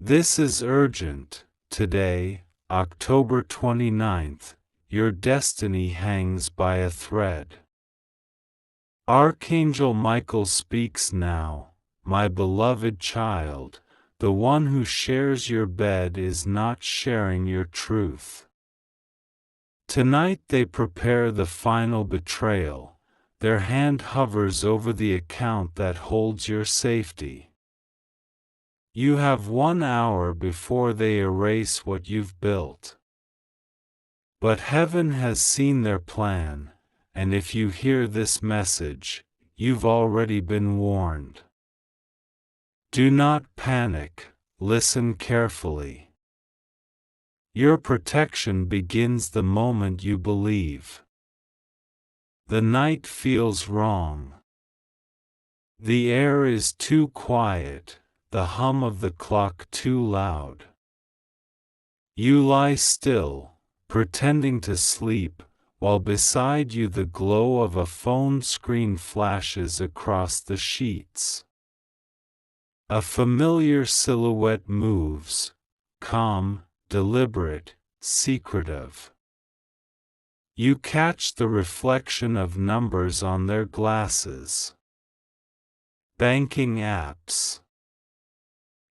This is urgent. Today, October 29th, your destiny hangs by a thread. Archangel Michael speaks now, my beloved child, the one who shares your bed is not sharing your truth. Tonight they prepare the final betrayal, their hand hovers over the account that holds your safety. You have 1 hour before they erase what you've built. But heaven has seen their plan, and if you hear this message, you've already been warned. Do not panic, listen carefully. Your protection begins the moment you believe. The night feels wrong. The air is too quiet, the hum of the clock too loud. You lie still, pretending to sleep, while beside you the glow of a phone screen flashes across the sheets. A familiar silhouette moves, calm, deliberate, secretive. You catch the reflection of numbers on their glasses. Banking apps.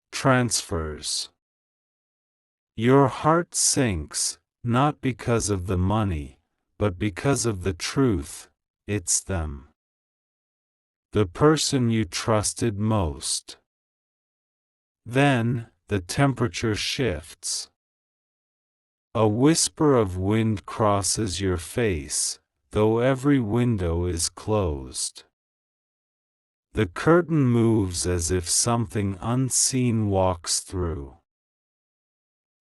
Transfers. Your heart sinks, not because of the money, but because of the truth. It's them. The person you trusted most. Then, the temperature shifts. A whisper of wind crosses your face, though every window is closed. The curtain moves as if something unseen walks through.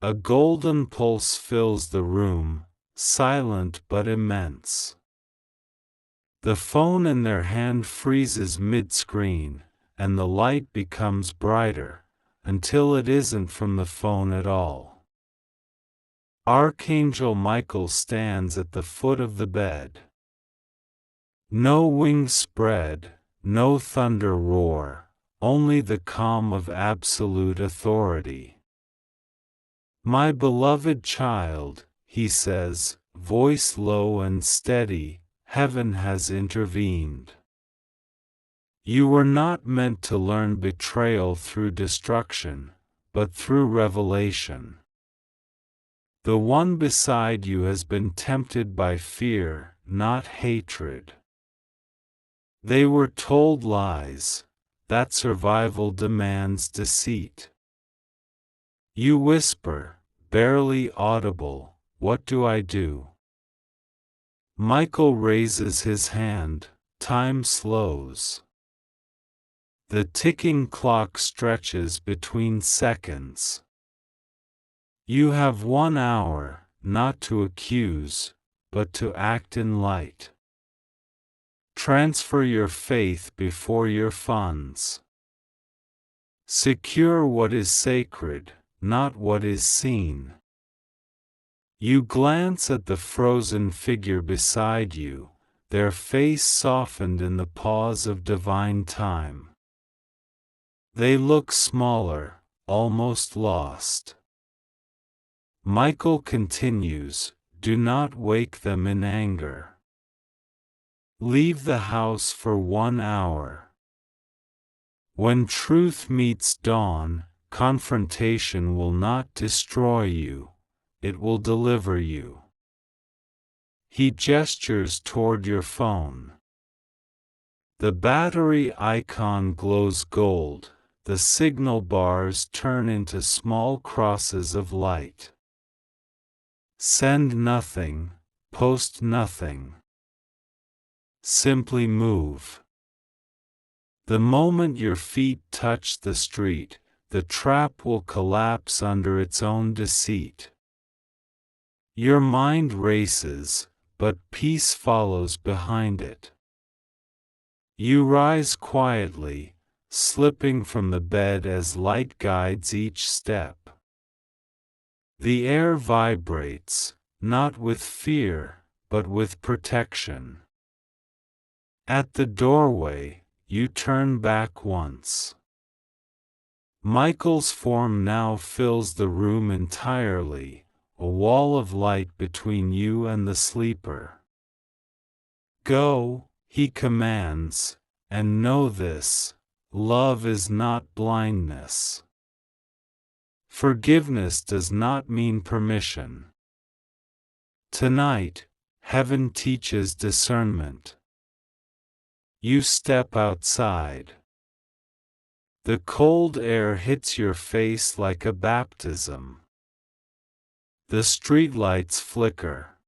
A golden pulse fills the room, silent but immense. The phone in their hand freezes mid-screen, and the light becomes brighter, until it isn't from the phone at all. Archangel Michael stands at the foot of the bed. No wings spread, no thunder roar, only the calm of absolute authority. My beloved child, he says, voice low and steady, heaven has intervened. You were not meant to learn betrayal through destruction, but through revelation. The one beside you has been tempted by fear, not hatred. They were told lies, that survival demands deceit. You whisper, barely audible, what do I do? Michael raises his hand, time slows. The ticking clock stretches between seconds. You have 1 hour, not to accuse, but to act in light. Transfer your faith before your funds. Secure what is sacred, not what is seen. You glance at the frozen figure beside you, their face softened in the pause of divine time. They look smaller, almost lost. Michael continues, do not wake them in anger. Leave the house for 1 hour. When truth meets dawn, confrontation will not destroy you, it will deliver you. He gestures toward your phone. The battery icon glows gold, the signal bars turn into small crosses of light. Send nothing, post nothing. Simply move. The moment your feet touch the street, the trap will collapse under its own deceit. Your mind races, but peace follows behind it. You rise quietly, slipping from the bed as light guides each step. The air vibrates, not with fear, but with protection. At the doorway, you turn back once. Michael's form now fills the room entirely, a wall of light between you and the sleeper. Go, he commands, and know this: love is not blindness. Forgiveness does not mean permission. Tonight, heaven teaches discernment. You step outside. The cold air hits your face like a baptism. The streetlights flicker.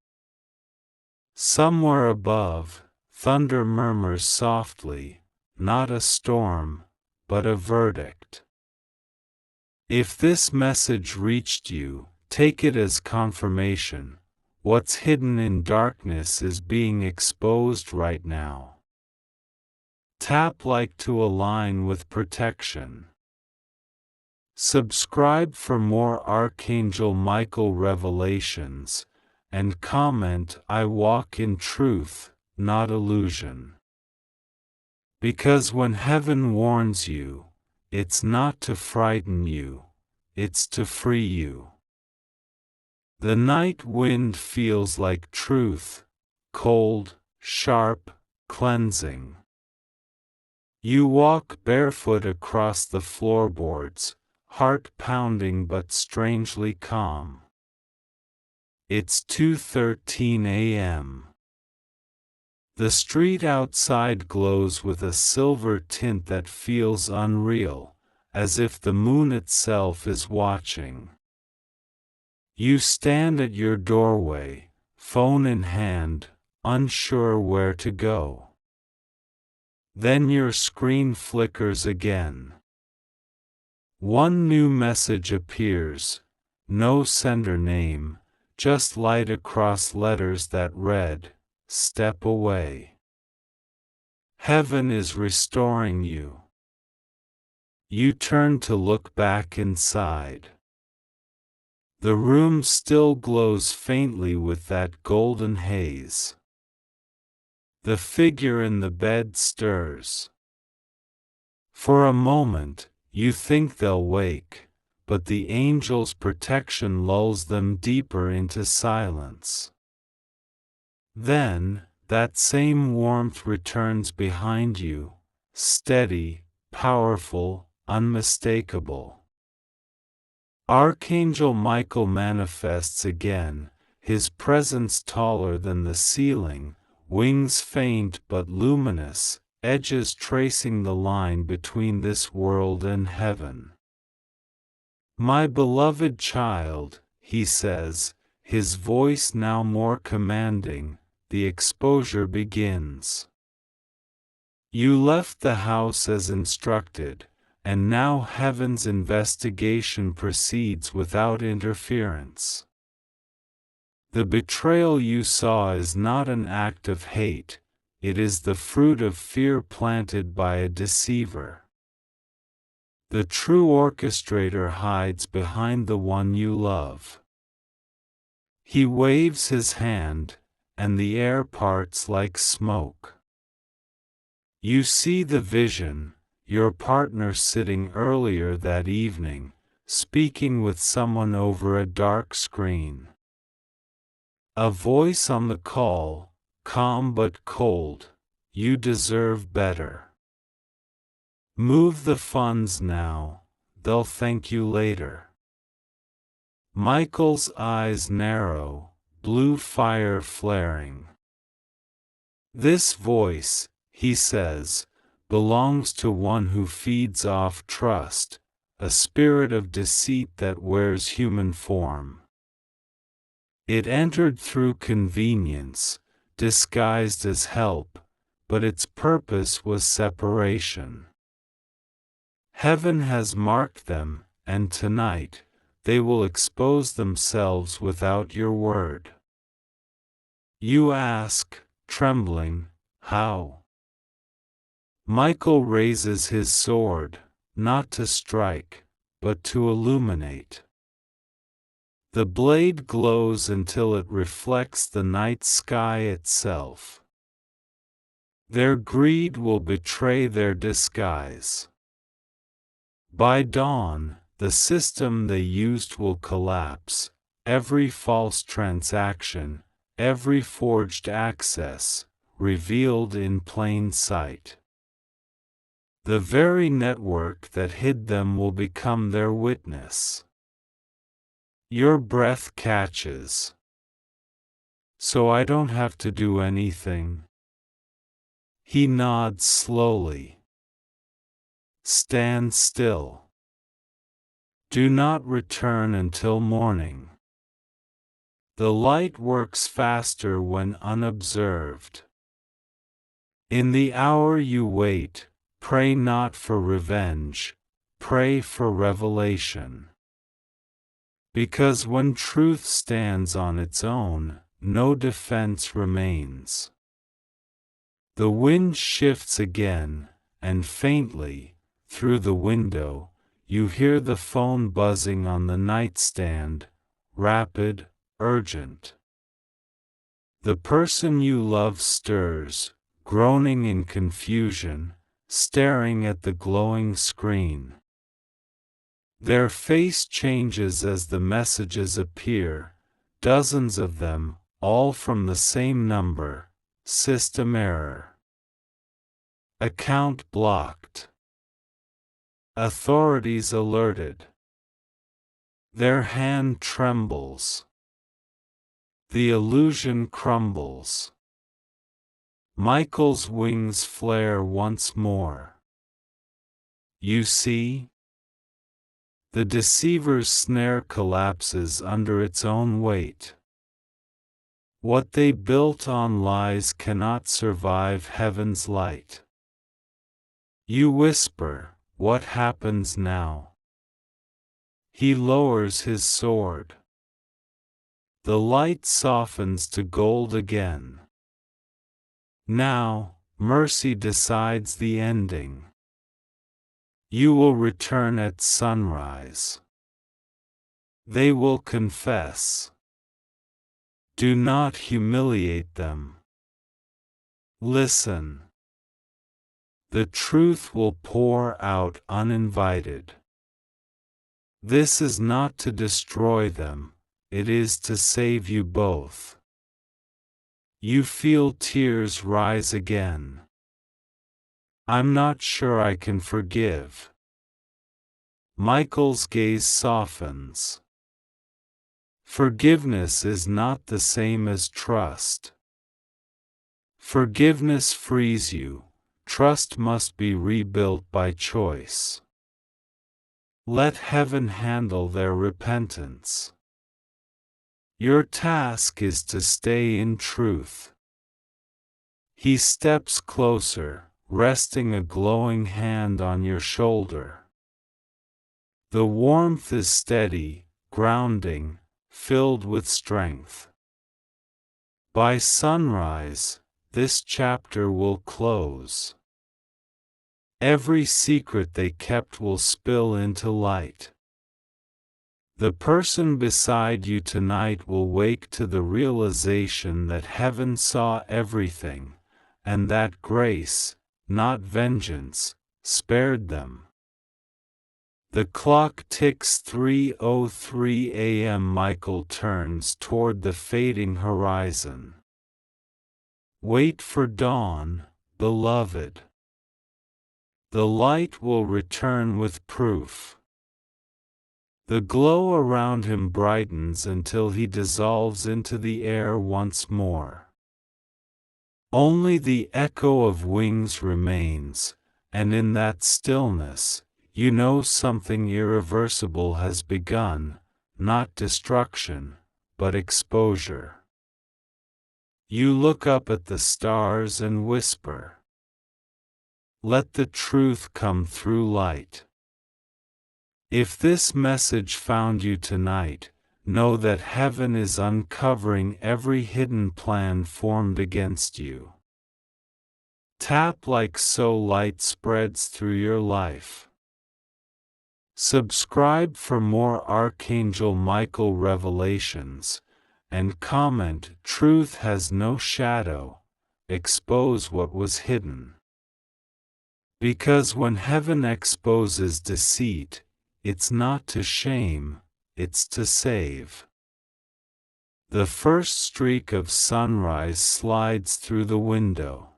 Somewhere above, thunder murmurs softly, not a storm, but a verdict. If this message reached you, take it as confirmation. What's hidden in darkness is being exposed right now. Tap like to align with protection. Subscribe for more Archangel Michael revelations, and comment, "I walk in truth, not illusion." Because when heaven warns you, it's not to frighten you, it's to free you. The night wind feels like truth, cold, sharp, cleansing. You walk barefoot across the floorboards, heart pounding but strangely calm. It's 2:13 a.m. The street outside glows with a silver tint that feels unreal, as if the moon itself is watching. You stand at your doorway, phone in hand, unsure where to go. Then your screen flickers again. One new message appears, no sender name, just light across letters that read, "Step away." Heaven is restoring you. You turn to look back inside. The room still glows faintly with that golden haze. The figure in the bed stirs. For a moment, you think they'll wake, but the angel's protection lulls them deeper into silence. Then, that same warmth returns behind you, steady, powerful, unmistakable. Archangel Michael manifests again, his presence taller than the ceiling, wings faint but luminous, edges tracing the line between this world and heaven. "My beloved child," he says, his voice now more commanding, the exposure begins. You left the house as instructed, and now heaven's investigation proceeds without interference. The betrayal you saw is not an act of hate, it is the fruit of fear planted by a deceiver. The true orchestrator hides behind the one you love. He waves his hand, and the air parts like smoke. You see the vision, your partner sitting earlier that evening, speaking with someone over a dark screen. A voice on the call, calm but cold, "You deserve better. Move the funds now, they'll thank you later." Michael's eyes narrow, blue fire flaring. "This voice," he says, "belongs to one who feeds off trust, a spirit of deceit that wears human form. It entered through convenience, disguised as help, but its purpose was separation. Heaven has marked them, and tonight, they will expose themselves without your word." You ask, trembling, "How?" Michael raises his sword, not to strike, but to illuminate. The blade glows until it reflects the night sky itself. Their greed will betray their disguise. By dawn, the system they used will collapse, every false transaction, every forged access, revealed in plain sight. The very network that hid them will become their witness. Your breath catches. So I don't have to do anything. He nods slowly. Stand still. Do not return until morning. The light works faster when unobserved. In the hour you wait, pray not for revenge, pray for revelation. Because when truth stands on its own, no defense remains. The wind shifts again, and faintly, through the window, you hear the phone buzzing on the nightstand, rapid, urgent. The person you love stirs, groaning in confusion, staring at the glowing screen. Their face changes as the messages appear, dozens of them, all from the same number. System error. Account blocked. Authorities alerted. Their hand trembles. The illusion crumbles. Michael's wings flare once more. You see? The deceiver's snare collapses under its own weight. What they built on lies cannot survive heaven's light. You whisper, what happens now? He lowers his sword. The light softens to gold again. Now, mercy decides the ending. You will return at sunrise. They will confess. Do not humiliate them. Listen. The truth will pour out uninvited. This is not to destroy them, it is to save you both. You feel tears rise again. I'm not sure I can forgive. Michael's gaze softens. Forgiveness is not the same as trust. Forgiveness frees you, trust must be rebuilt by choice. Let heaven handle their repentance. Your task is to stay in truth. He steps closer, resting a glowing hand on your shoulder. The warmth is steady, grounding, filled with strength. By sunrise, this chapter will close. Every secret they kept will spill into light. The person beside you tonight will wake to the realization that heaven saw everything, and that grace, not vengeance, spared them. The clock ticks 3:03 a.m. Michael turns toward the fading horizon. Wait for dawn, beloved. The light will return with proof. The glow around him brightens until he dissolves into the air once more. Only the echo of wings remains, and in that stillness, you know something irreversible has begun, not destruction, but exposure. You look up at the stars and whisper. Let the truth come through light. If this message found you tonight, know that heaven is uncovering every hidden plan formed against you. Tap like so light spreads through your life. Subscribe for more Archangel Michael revelations, and comment, "Truth has no shadow, expose what was hidden." Because when heaven exposes deceit, it's not to shame, it's to save. The first streak of sunrise slides through the window.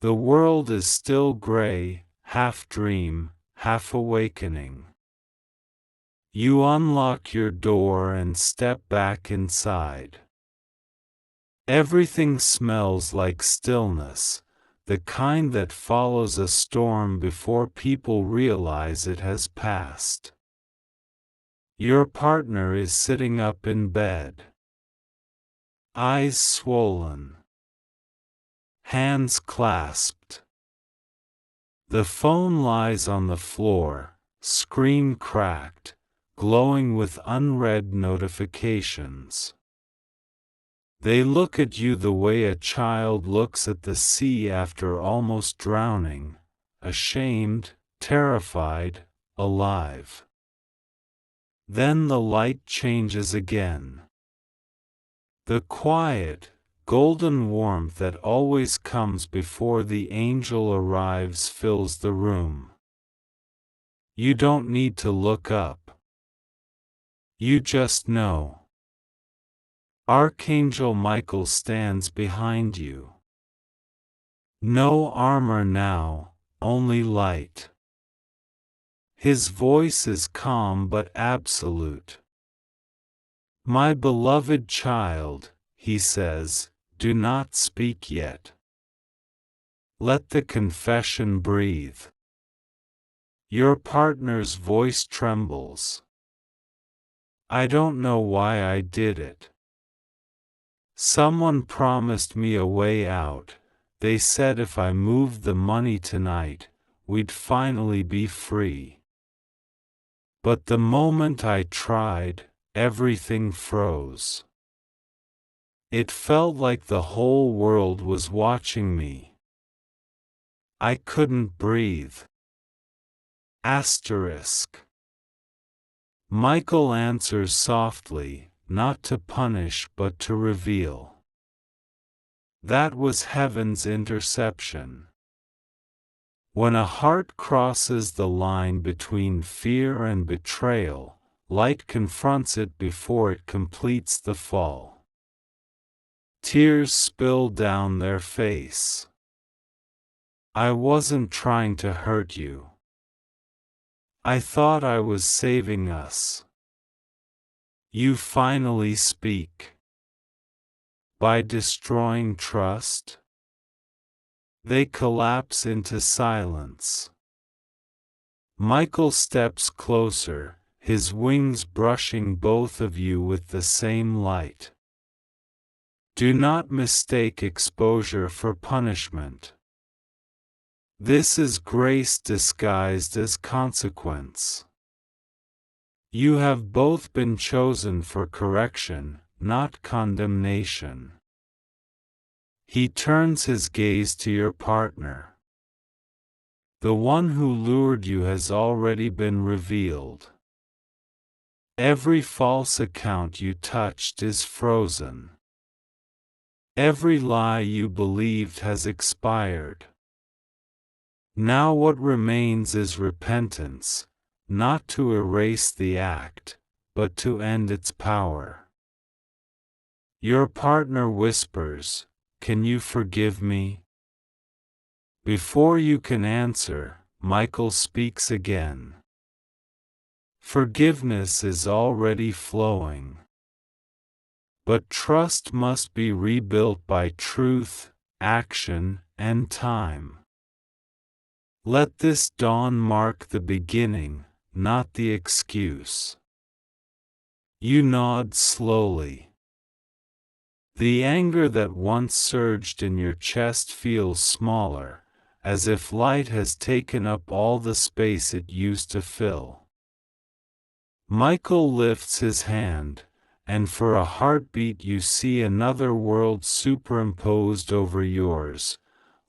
The world is still gray, half dream, half awakening. You unlock your door and step back inside. Everything smells like stillness, the kind that follows a storm before people realize it has passed. Your partner is sitting up in bed. Eyes swollen. Hands clasped. The phone lies on the floor, screen cracked, glowing with unread notifications. They look at you the way a child looks at the sea after almost drowning, ashamed, terrified, alive. Then the light changes again. The quiet, golden warmth that always comes before the angel arrives fills the room. You don't need to look up. You just know. Archangel Michael stands behind you. No armor now, only light. His voice is calm but absolute. My beloved child, he says, do not speak yet. Let the confession breathe. Your partner's voice trembles. I don't know why I did it. Someone promised me a way out. They said if I moved the money tonight, we'd finally be free. But the moment I tried, everything froze. It felt like the whole world was watching me. I couldn't breathe. Asterisk. Michael answers softly, not to punish but to reveal. That was heaven's interception. When a heart crosses the line between fear and betrayal, light confronts it before it completes the fall. Tears spill down their face. I wasn't trying to hurt you. I thought I was saving us. You finally speak. By destroying trust? They collapse into silence. Michael steps closer, his wings brushing both of you with the same light. Do not mistake exposure for punishment. This is grace disguised as consequence. You have both been chosen for correction, not condemnation. He turns his gaze to your partner. The one who lured you has already been revealed. Every false account you touched is frozen. Every lie you believed has expired. Now what remains is repentance, not to erase the act, but to end its power. Your partner whispers, "Can you forgive me?" Before you can answer, Michael speaks again. Forgiveness is already flowing. But trust must be rebuilt by truth, action, and time. Let this dawn mark the beginning, not the excuse. You nod slowly. The anger that once surged in your chest feels smaller, as if light has taken up all the space it used to fill. Michael lifts his hand, and for a heartbeat you see another world superimposed over yours,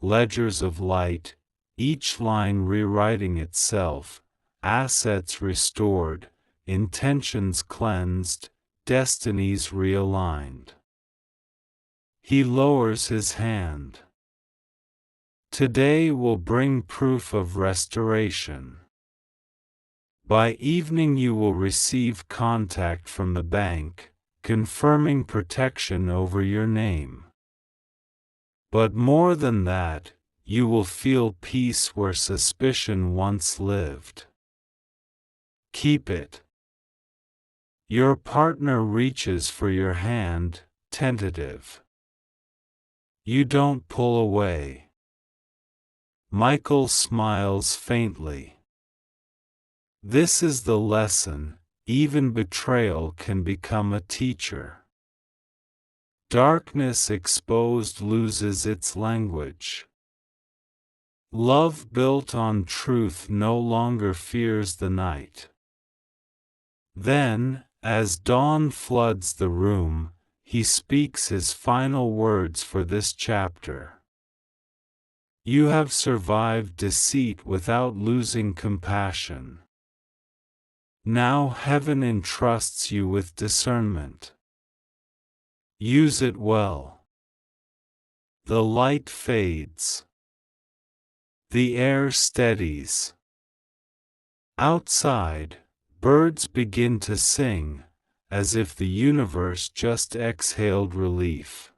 ledgers of light, each line rewriting itself, assets restored, intentions cleansed, destinies realigned. He lowers his hand. Today will bring proof of restoration. By evening you will receive contact from the bank, confirming protection over your name. But more than that, you will feel peace where suspicion once lived. Keep it. Your partner reaches for your hand, tentative. You don't pull away. Michael smiles faintly. This is the lesson, even betrayal can become a teacher. Darkness exposed loses its language. Love built on truth no longer fears the night. Then, as dawn floods the room, he speaks his final words for this chapter. You have survived deceit without losing compassion. Now heaven entrusts you with discernment. Use it well. The light fades. The air steadies. Outside, birds begin to sing, as if the universe just exhaled relief.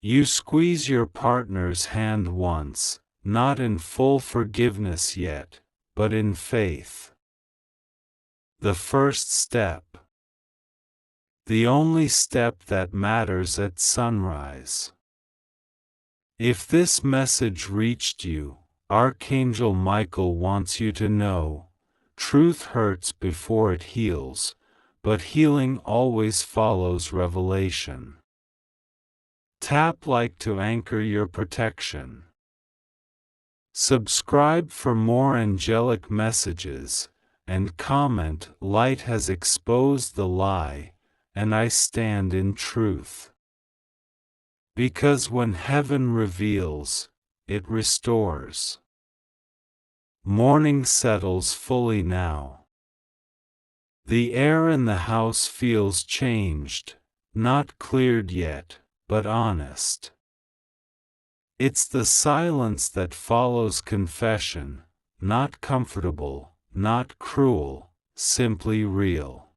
You squeeze your partner's hand once, not in full forgiveness yet, but in faith. The first step. The only step that matters at sunrise. If this message reached you, Archangel Michael wants you to know, truth hurts before it heals, but healing always follows revelation. Tap like to anchor your protection. Subscribe for more angelic messages, and comment, light has exposed the lie, and I stand in truth. Because when heaven reveals, it restores. Morning settles fully now. The air in the house feels changed, not cleared yet, but honest. It's the silence that follows confession, not comfortable, not cruel, simply real.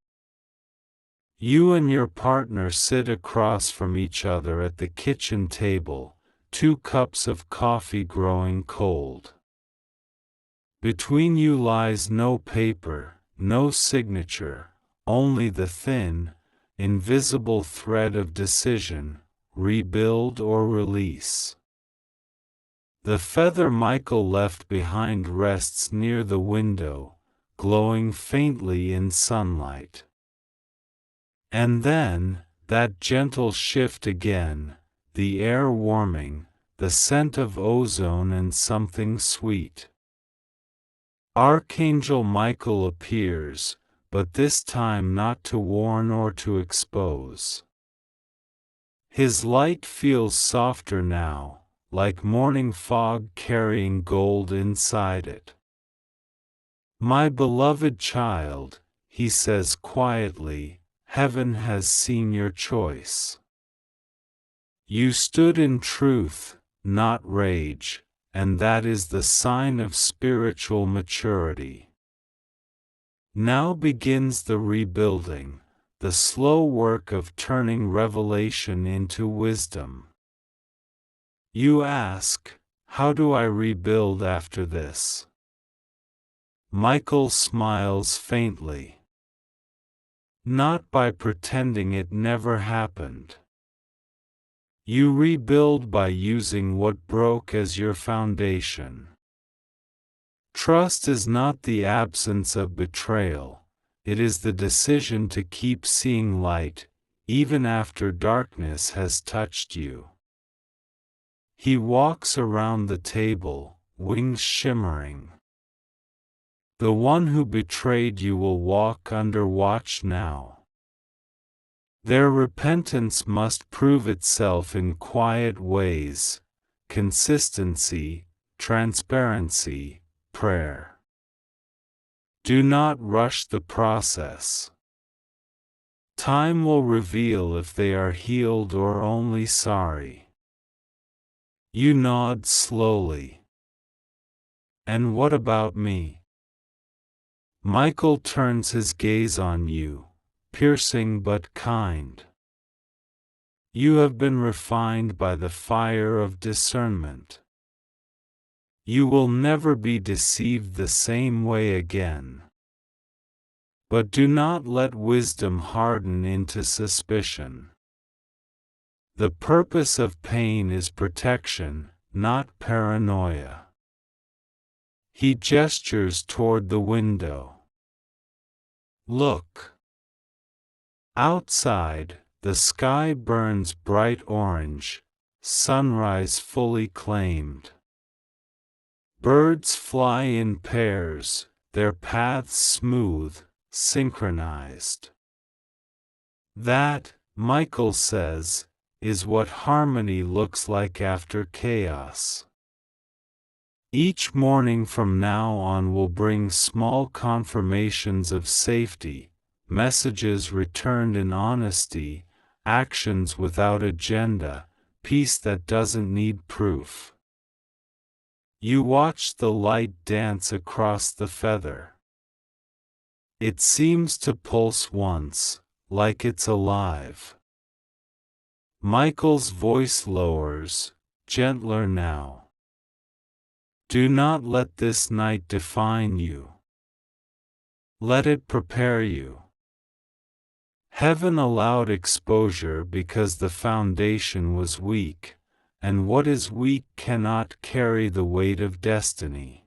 You and your partner sit across from each other at the kitchen table, 2 cups of coffee growing cold. Between you lies no paper, no signature, only the thin, invisible thread of decision, rebuild or release. The feather Michael left behind rests near the window, glowing faintly in sunlight. And then, that gentle shift again, the air warming, the scent of ozone and something sweet. Archangel Michael appears, but this time not to warn or to expose. His light feels softer now, like morning fog carrying gold inside it. My beloved child, he says quietly, heaven has seen your choice. You stood in truth, not rage, and that is the sign of spiritual maturity. Now begins the rebuilding, the slow work of turning revelation into wisdom. You ask, how do I rebuild after this? Michael smiles faintly. Not by pretending it never happened. You rebuild by using what broke as your foundation. Trust is not the absence of betrayal, it is the decision to keep seeing light, even after darkness has touched you. He walks around the table, wings shimmering. The one who betrayed you will walk under watch now. Their repentance must prove itself in quiet ways, consistency, transparency, prayer. Do not rush the process. Time will reveal if they are healed or only sorry. You nod slowly. And what about me? Michael turns his gaze on you, piercing but kind. You have been refined by the fire of discernment. You will never be deceived the same way again. But do not let wisdom harden into suspicion. The purpose of pain is protection, not paranoia. He gestures toward the window. Look. Outside, the sky burns bright orange, sunrise fully claimed. Birds fly in pairs, their paths smooth, synchronized. That, Michael says, is what harmony looks like after chaos. Each morning from now on will bring small confirmations of safety, messages returned in honesty, actions without agenda, peace that doesn't need proof. You watch the light dance across the feather. It seems to pulse once, like it's alive. Michael's voice lowers, gentler now. Do not let this night define you. Let it prepare you. Heaven allowed exposure because the foundation was weak, and what is weak cannot carry the weight of destiny.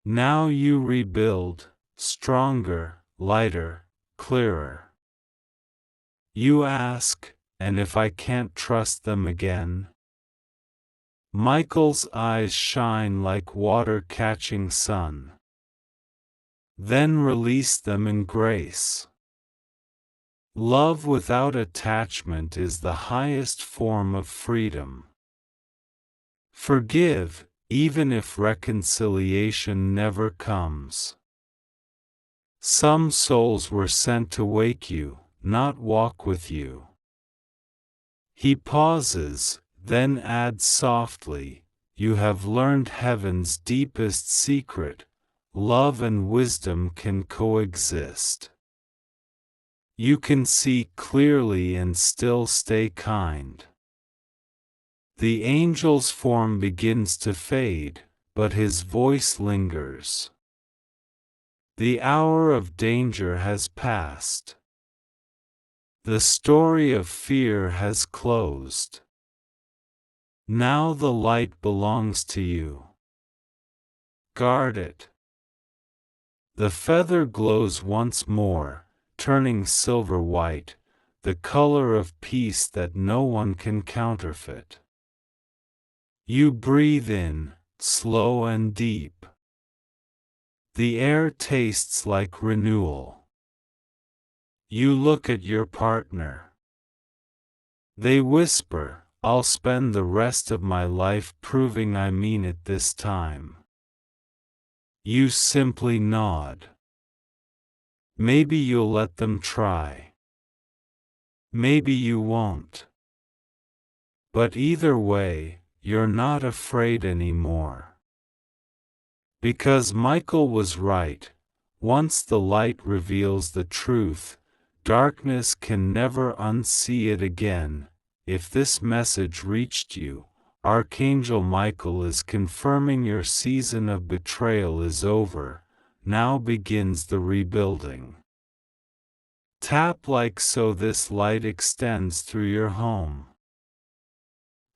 Now you rebuild, stronger, lighter, clearer. You ask, and if I can't trust them again? Michael's eyes shine like water catching sun. Then release them in grace. Love without attachment is the highest form of freedom. Forgive, even if reconciliation never comes. Some souls were sent to wake you, not walk with you. He pauses, then adds softly, you have learned heaven's deepest secret, love and wisdom can coexist. You can see clearly and still stay kind. The angel's form begins to fade, but his voice lingers. The hour of danger has passed. The story of fear has closed. Now the light belongs to you. Guard it. The feather glows once more, turning silver white, the color of peace that no one can counterfeit. You breathe in, slow and deep. The air tastes like renewal. You look at your partner. They whisper, I'll spend the rest of my life proving I mean it this time. You simply nod. Maybe you'll let them try. Maybe you won't. But either way, you're not afraid anymore. Because Michael was right, once the light reveals the truth, darkness can never unsee it again. If this message reached you, Archangel Michael is confirming your season of betrayal is over, now begins the rebuilding. Tap like so this light extends through your home.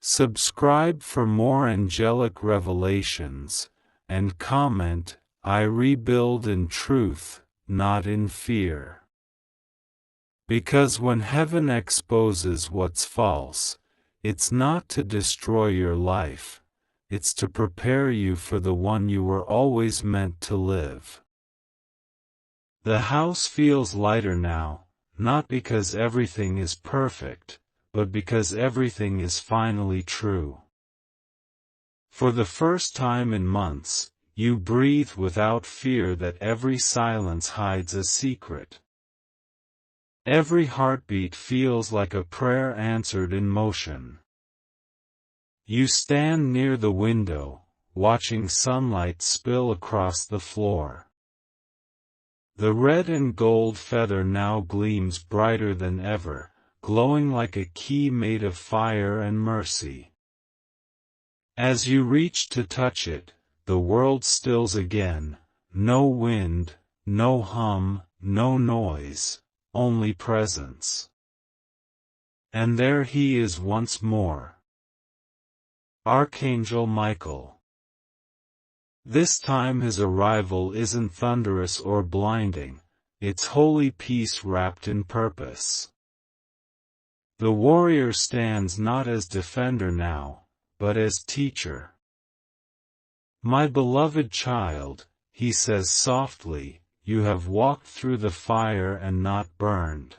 Subscribe for more angelic revelations, and comment, I rebuild in truth, not in fear. Because when heaven exposes what's false, it's not to destroy your life, it's to prepare you for the one you were always meant to live. The house feels lighter now, not because everything is perfect, but because everything is finally true. For the first time in months, you breathe without fear that every silence hides a secret. Every heartbeat feels like a prayer answered in motion. You stand near the window, watching sunlight spill across the floor. The red and gold feather now gleams brighter than ever, glowing like a key made of fire and mercy. As you reach to touch it, the world stills again, no wind, no hum, no noise, only presence. And there he is once more. Archangel Michael. This time his arrival isn't thunderous or blinding, it's holy peace wrapped in purpose. The warrior stands not as defender now, but as teacher. My beloved child, he says softly, you have walked through the fire and not burned.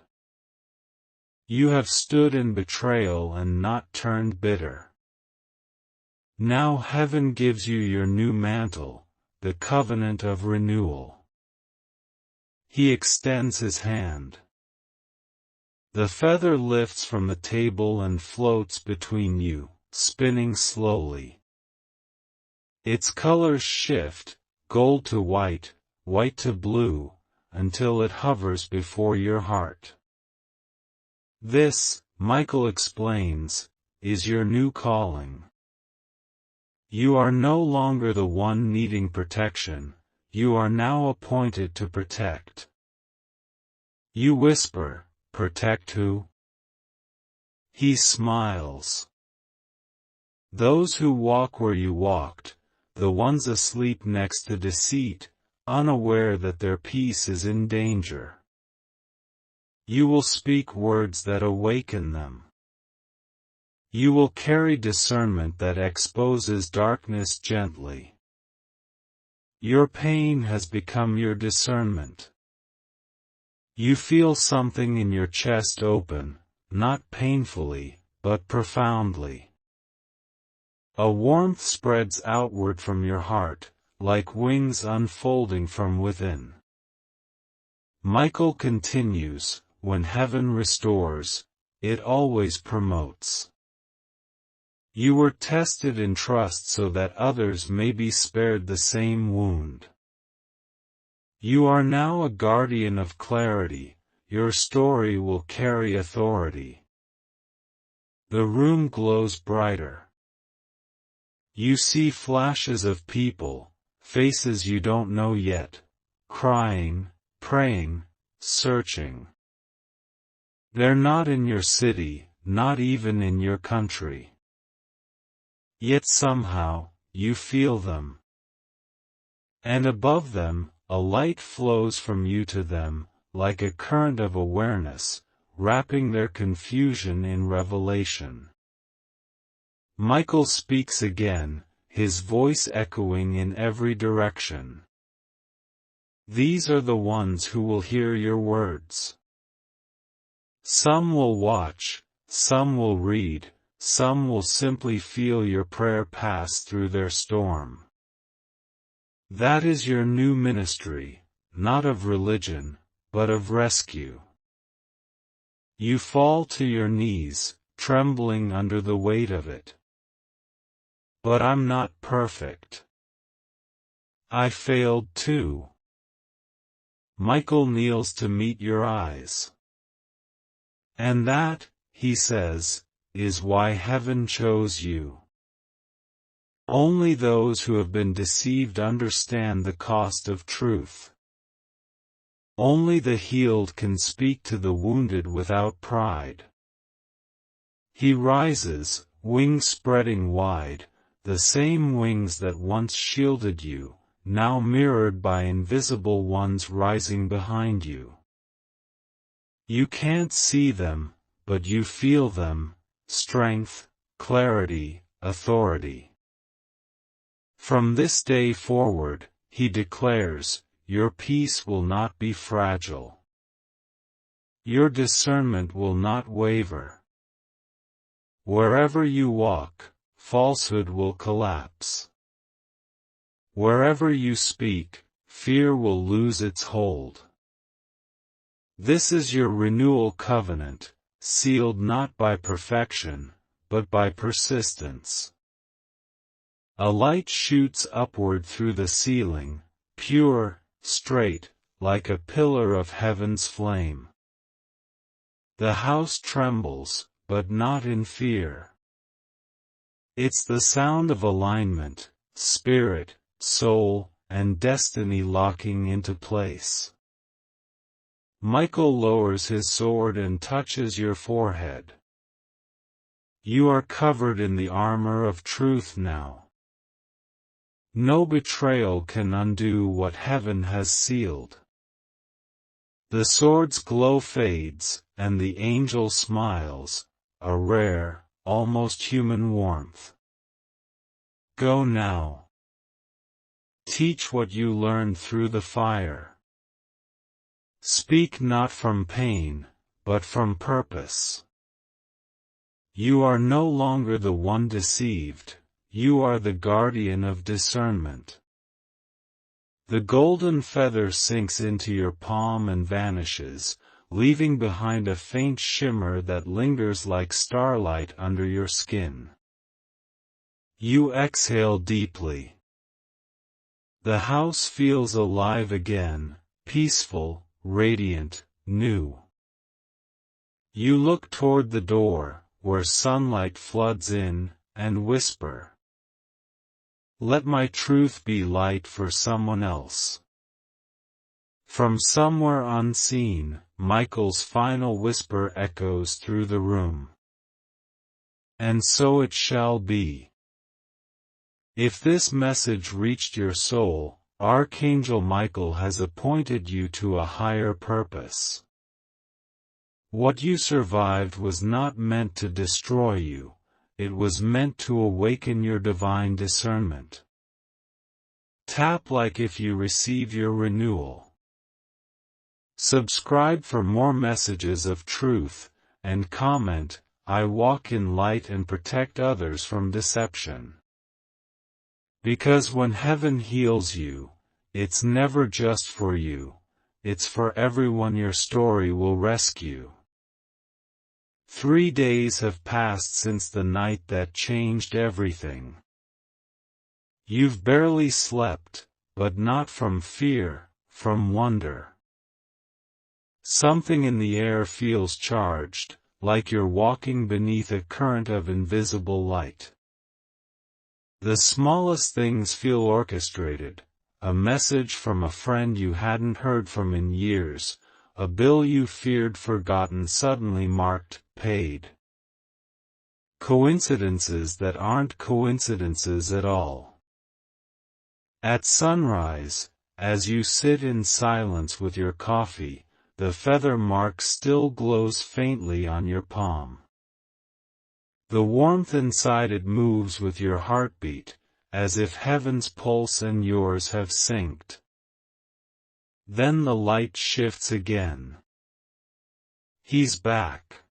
You have stood in betrayal and not turned bitter. Now heaven gives you your new mantle, the covenant of renewal. He extends his hand. The feather lifts from the table and floats between you, spinning slowly. Its colors shift, gold to white, white to blue, until it hovers before your heart. This, Michael explains, is your new calling. You are no longer the one needing protection, you are now appointed to protect. You whisper, protect who? He smiles. Those who walk where you walked, the ones asleep next to deceit, unaware that their peace is in danger. You will speak words that awaken them. You will carry discernment that exposes darkness gently. Your pain has become your discernment. You feel something in your chest open, not painfully, but profoundly. A warmth spreads outward from your heart, like wings unfolding from within. Michael continues, when heaven restores, it always promotes. You were tested in trust so that others may be spared the same wound. You are now a guardian of clarity, your story will carry authority. The room glows brighter. You see flashes of people, faces you don't know yet, crying, praying, searching. They're not in your city, not even in your country. Yet somehow, you feel them. And above them, a light flows from you to them, like a current of awareness, wrapping their confusion in revelation. Michael speaks again, his voice echoing in every direction. These are the ones who will hear your words. Some will watch, some will read, some will simply feel your prayer pass through their storm. That is your new ministry, not of religion, but of rescue. You fall to your knees, trembling under the weight of it. But I'm not perfect. I failed too. Michael kneels to meet your eyes. And that, he says, is why heaven chose you. Only those who have been deceived understand the cost of truth. Only the healed can speak to the wounded without pride. He rises, wings spreading wide, the same wings that once shielded you, now mirrored by invisible ones rising behind you. You can't see them, but you feel them, strength, clarity, authority. From this day forward, he declares, your peace will not be fragile. Your discernment will not waver. Wherever you walk, falsehood will collapse. Wherever you speak, fear will lose its hold. This is your renewal covenant, sealed not by perfection, but by persistence. A light shoots upward through the ceiling, pure, straight, like a pillar of heaven's flame. The house trembles, but not in fear. It's the sound of alignment, spirit, soul, and destiny locking into place. Michael lowers his sword and touches your forehead. You are covered in the armor of truth now. No betrayal can undo what heaven has sealed. The sword's glow fades, and the angel smiles, a rare, almost human warmth. Go now. Teach what you learned through the fire. Speak not from pain, but from purpose. You are no longer the one deceived, you are the guardian of discernment. The golden feather sinks into your palm and vanishes, leaving behind a faint shimmer that lingers like starlight under your skin. You exhale deeply. The house feels alive again, peaceful, radiant, new. You look toward the door, where sunlight floods in, and whisper, "Let my truth be light for someone else." From somewhere unseen, Michael's final whisper echoes through the room. And so it shall be. If this message reached your soul, Archangel Michael has appointed you to a higher purpose. What you survived was not meant to destroy you. It was meant to awaken your divine discernment. Tap like if you receive your renewal. Subscribe for more messages of truth, and comment, "I walk in light and protect others from deception." Because when heaven heals you, it's never just for you, it's for everyone your story will rescue. 3 days have passed since the night that changed everything. You've barely slept, but not from fear, from wonder. Something in the air feels charged, like you're walking beneath a current of invisible light. The smallest things feel orchestrated, a message from a friend you hadn't heard from in years, a bill you feared forgotten suddenly marked, paid. Coincidences that aren't coincidences at all. At sunrise, as you sit in silence with your coffee, the feather mark still glows faintly on your palm. The warmth inside it moves with your heartbeat, as if heaven's pulse and yours have synced. Then the light shifts again. He's back.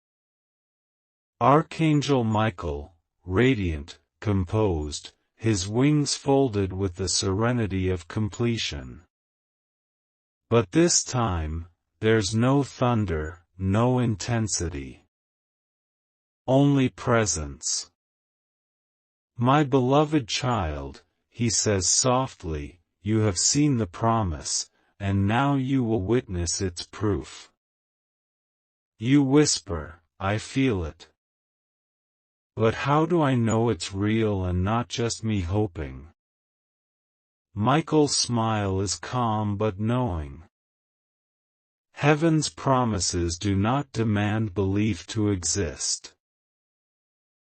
Archangel Michael, radiant, composed, his wings folded with the serenity of completion. But this time, there's no thunder, no intensity. Only presence. "My beloved child," he says softly, "you have seen the promise, and now you will witness its proof." You whisper, "I feel it. But how do I know it's real and not just me hoping?" Michael's smile is calm but knowing. Heaven's promises do not demand belief to exist.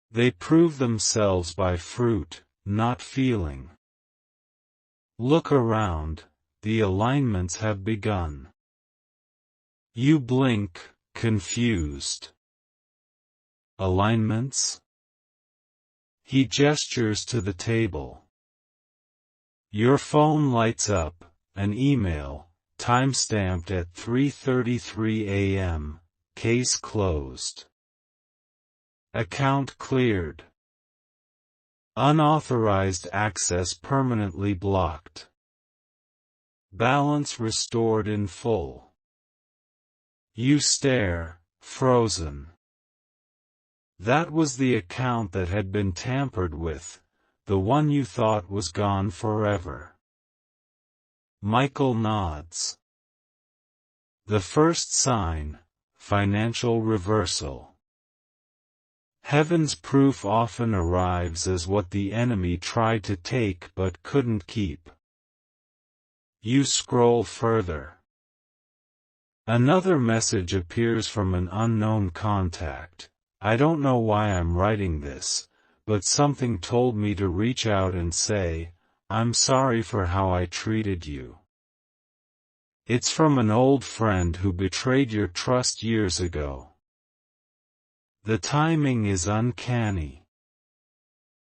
They prove themselves by fruit, not feeling. Look around, the alignments have begun. You blink, confused. Alignments? He gestures to the table. Your phone lights up, an email, time-stamped at 3:33 a.m., case closed. Account cleared. Unauthorized access permanently blocked. Balance restored in full. You stare, frozen. That was the account that had been tampered with, the one you thought was gone forever. Michael nods. The first sign, financial reversal. Heaven's proof often arrives as what the enemy tried to take but couldn't keep. You scroll further. Another message appears from an unknown contact. I don't know why I'm writing this, but something told me to reach out and say, I'm sorry for how I treated you. It's from an old friend who betrayed your trust years ago. The timing is uncanny.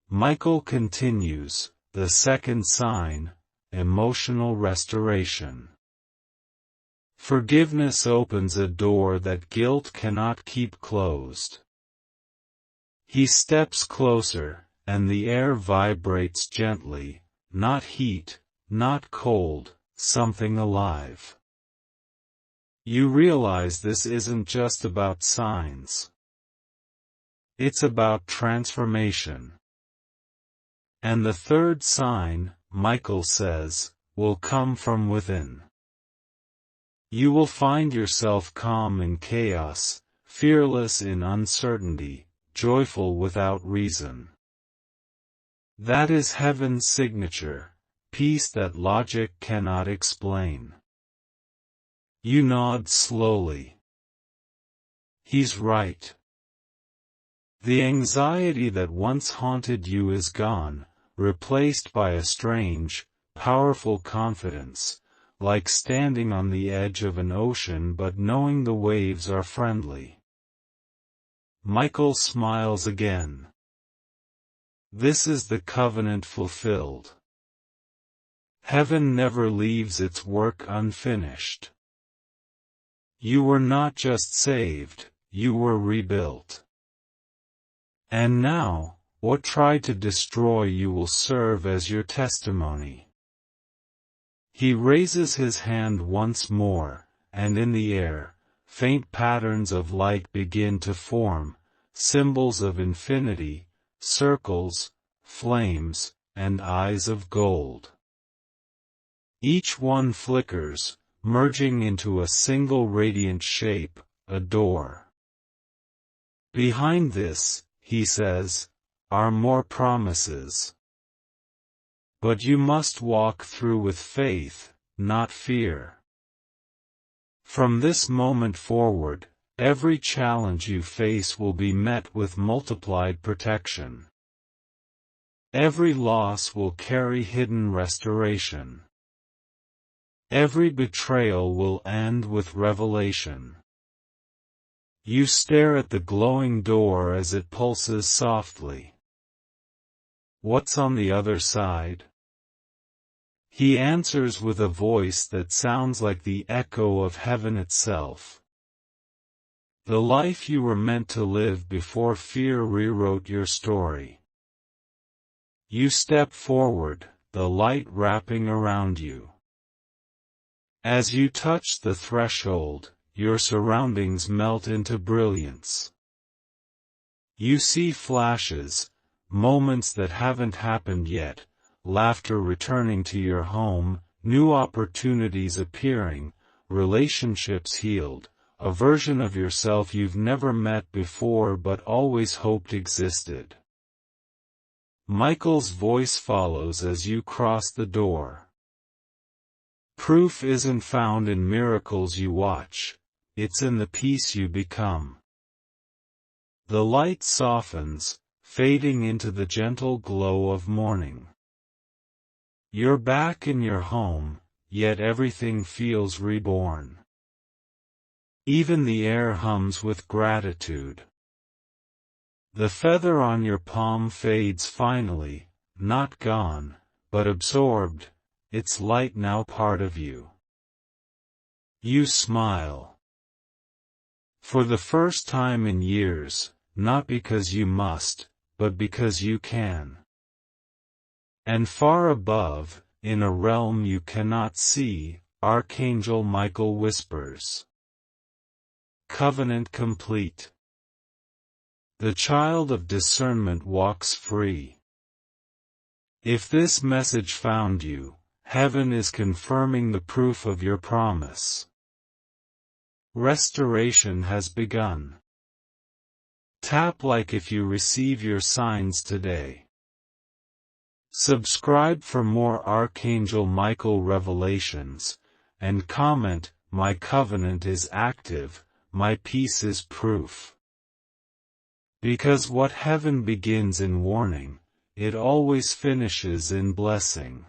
Michael continues, the second sign, emotional restoration. Forgiveness opens a door that guilt cannot keep closed. He steps closer, and the air vibrates gently, not heat, not cold, something alive. You realize this isn't just about signs. It's about transformation. And the third sign, Michael says, will come from within. You will find yourself calm in chaos, fearless in uncertainty, joyful without reason. That is heaven's signature, peace that logic cannot explain. You nod slowly. He's right. The anxiety that once haunted you is gone, replaced by a strange, powerful confidence, like standing on the edge of an ocean but knowing the waves are friendly. Michael smiles again. This is the covenant fulfilled. Heaven never leaves its work unfinished. You were not just saved, you were rebuilt. And now, what tried to destroy you will serve as your testimony. He raises his hand once more, and in the air, faint patterns of light begin to form, symbols of infinity, circles, flames, and eyes of gold. Each one flickers, merging into a single radiant shape, a door. Behind this, he says, are more promises. But you must walk through with faith, not fear. From this moment forward, every challenge you face will be met with multiplied protection. Every loss will carry hidden restoration. Every betrayal will end with revelation. You stare at the glowing door as it pulses softly. What's on the other side? He answers with a voice that sounds like the echo of heaven itself. The life you were meant to live before fear rewrote your story. You step forward, the light wrapping around you. As you touch the threshold, your surroundings melt into brilliance. You see flashes, moments that haven't happened yet, laughter returning to your home, new opportunities appearing, relationships healed, a version of yourself you've never met before but always hoped existed. Michael's voice follows as you cross the door. Proof isn't found in miracles you watch, it's in the peace you become. The light softens, fading into the gentle glow of morning. You're back in your home, yet everything feels reborn. Even the air hums with gratitude. The feather on your palm fades finally, not gone, but absorbed, its light now part of you. You smile. For the first time in years, not because you must, but because you can. And far above, in a realm you cannot see, Archangel Michael whispers. Covenant complete. The child of discernment walks free. If this message found you, heaven is confirming the proof of your promise. Restoration has begun. Tap like if you receive your signs today. Subscribe for more Archangel Michael revelations, and comment, "My covenant is active, my peace is proof." Because what heaven begins in warning, it always finishes in blessing.